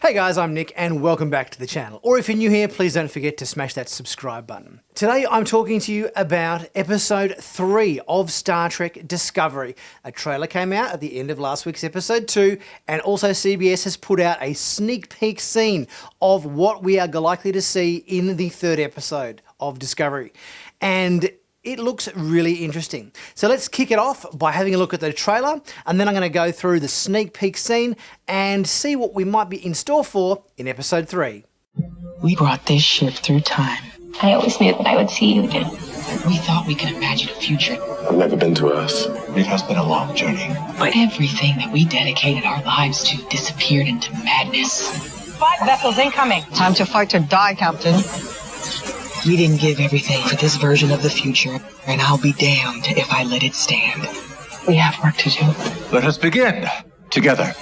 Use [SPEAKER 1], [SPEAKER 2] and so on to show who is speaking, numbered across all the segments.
[SPEAKER 1] Hey guys, I'm Nick and welcome back to the channel. Or if you're new here, please don't forget to smash that subscribe button. Today I'm talking to you about episode 3 of Star Trek Discovery. A trailer came out at the end of last week's episode 2, and also CBS has put out a sneak peek scene of what we are likely to see in the 3rd episode of Discovery. And it looks really interesting. So let's kick it off by having a look at the trailer, and then I'm going to go through the sneak peek scene and see what we might be in store for in episode 3.
[SPEAKER 2] We brought this ship through time.
[SPEAKER 3] I always knew that I would see you again.
[SPEAKER 2] We thought we could imagine a future.
[SPEAKER 4] I've never been to Earth.
[SPEAKER 5] It has been a long journey.
[SPEAKER 2] But everything that we dedicated our lives to disappeared into madness.
[SPEAKER 6] 5 vessels incoming.
[SPEAKER 7] Time to fight or die, Captain.
[SPEAKER 2] We didn't give everything for this version of the future, and I'll be damned if I let it stand. We have work to do.
[SPEAKER 5] Let us begin together.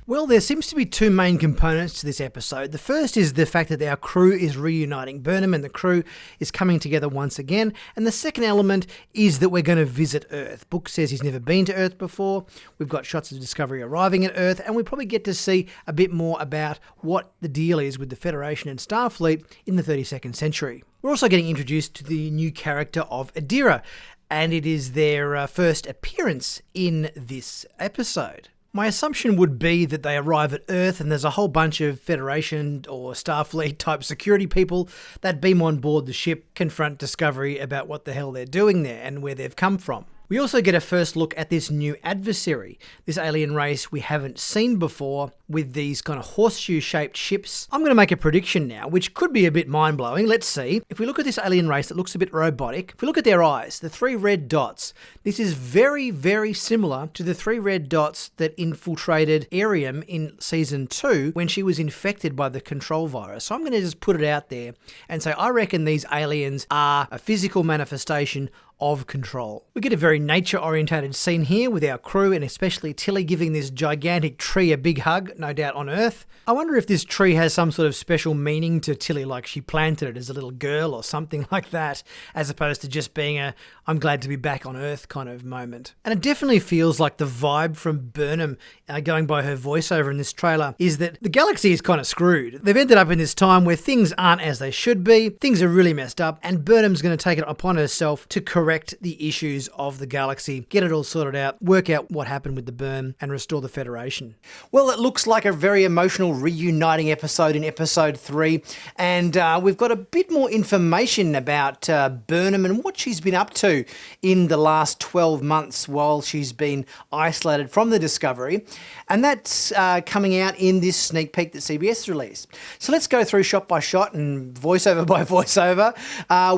[SPEAKER 1] Well, there seems to be 2 main components to this episode. The first is the fact that our crew is reuniting. Burnham and the crew is coming together once again. And the second element is that we're going to visit Earth. Book says he's never been to Earth before. We've got shots of Discovery arriving at Earth, and we probably get to see a bit more about what the deal is with the Federation and Starfleet in the 32nd century. We're also getting introduced to the new character of Adira, and it is their first appearance in this episode. My assumption would be that they arrive at Earth and there's a whole bunch of Federation or Starfleet type security people that beam on board the ship, confront Discovery about what the hell they're doing there and where they've come from. We also get a first look at this new adversary, this alien race we haven't seen before with these kind of horseshoe-shaped ships. I'm going to make a prediction now, which could be a bit mind-blowing. Let's see. If we look at this alien race that looks a bit robotic, if we look at their eyes, the 3 red dots, this is very, very similar to the 3 red dots that infiltrated Arium in Season 2 when she was infected by the control virus. So I'm going to just put it out there and say I reckon these aliens are a physical manifestation of control. We get a very nature-orientated scene here with our crew and especially Tilly giving this gigantic tree a big hug, no doubt on Earth. I wonder if this tree has some sort of special meaning to Tilly, like she planted it as a little girl or something like that, as opposed to just being a I'm glad to be back on Earth kind of moment. And it definitely feels like the vibe from Burnham, going by her voiceover in this trailer, is that the galaxy is kind of screwed. They've ended up in this time where things aren't as they should be, things are really messed up, and Burnham's going to take it upon herself to correct the issues of the galaxy, get it all sorted out, work out what happened with the burn, and restore the Federation. Well, it looks like a very emotional reuniting episode in episode 3, and we've got a bit more information about Burnham and what she's been up to in the last 12 months while she's been isolated from the Discovery, and that's coming out in this sneak peek that CBS released. So let's go through shot by shot and voiceover by voiceover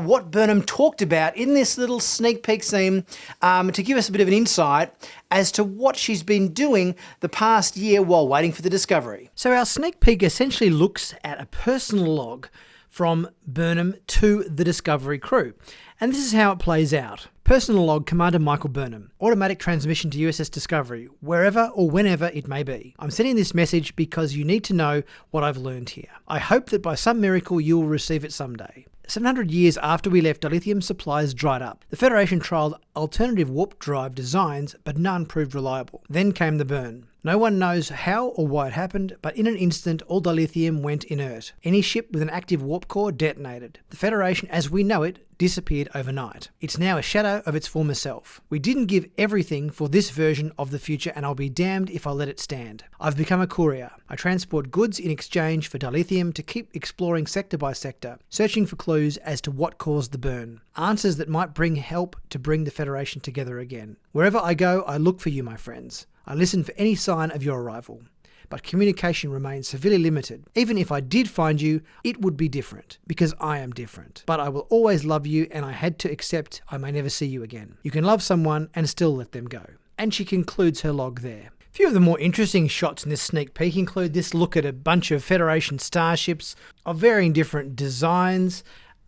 [SPEAKER 1] what Burnham talked about in this little sneak peek scene to give us a bit of an insight as to what she's been doing the past year while waiting for the Discovery. So our sneak peek essentially looks at a personal log from Burnham to the Discovery crew. And this is how it plays out. Personal log, Commander Michael Burnham. Automatic transmission to USS Discovery, wherever or whenever it may be. I'm sending this message because you need to know what I've learned here. I hope that by some miracle you will receive it someday. 700 years after we left, dilithium supplies dried up. The Federation trialled alternative warp drive designs, but none proved reliable. Then came the burn. No one knows how or why it happened, but in an instant, all dilithium went inert. Any ship with an active warp core detonated. The Federation, as we know it, disappeared overnight. It's now a shadow of its former self. We didn't give everything for this version of the future, and I'll be damned if I let it stand. I've become a courier. I transport goods in exchange for dilithium to keep exploring sector by sector, searching for clues as to what caused the burn. Answers that might bring help to bring the Federation together again. Wherever I go, I look for you, my friends. I listen for any sign of your arrival. But communication remains severely limited. Even if I did find you, it would be different, because I am different. But I will always love you, and I had to accept I may never see you again. You can love someone and still let them go. And she concludes her log there. A few of the more interesting shots in this sneak peek include this look at a bunch of Federation starships of varying different designs.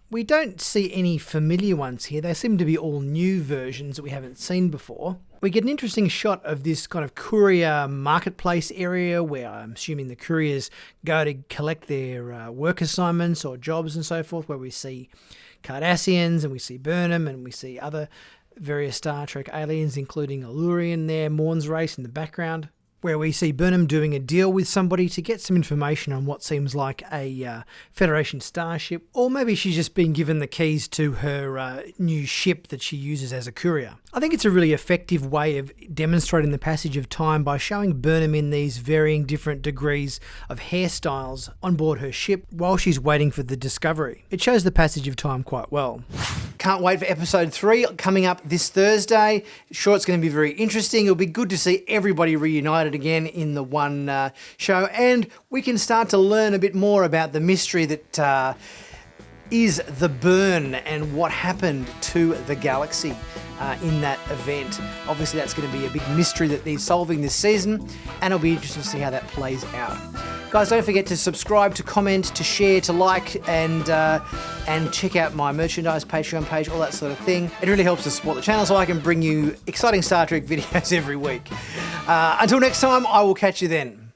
[SPEAKER 1] We don't see any familiar ones here. They seem to be all new versions that we haven't seen before. We get an interesting shot of this kind of courier marketplace area where I'm assuming the couriers go to collect their work assignments or jobs and so forth, where we see Cardassians and we see Burnham and we see other various Star Trek aliens, including Allurian there, Morn's race in the background, where we see Burnham doing a deal with somebody to get some information on what seems like a Federation starship, or maybe she's just been given the keys to her new ship that she uses as a courier. I think it's a really effective way of demonstrating the passage of time by showing Burnham in these varying different degrees of hairstyles on board her ship while she's waiting for the Discovery. It shows the passage of time quite well. Can't wait for episode 3 coming up this Thursday. Sure, it's going to be very interesting. It'll be good to see everybody reunited again in the one show, and we can start to learn a bit more about the mystery that is the burn and what happened to the galaxy in that event. Obviously, that's going to be a big mystery that needs solving this season, and it'll be interesting to see how that plays out. Guys, don't forget to subscribe, to comment, to share, to like, and check out my merchandise, Patreon page, all that sort of thing. It really helps to support the channel so I can bring you exciting Star Trek videos every week. Until next time, I will catch you then.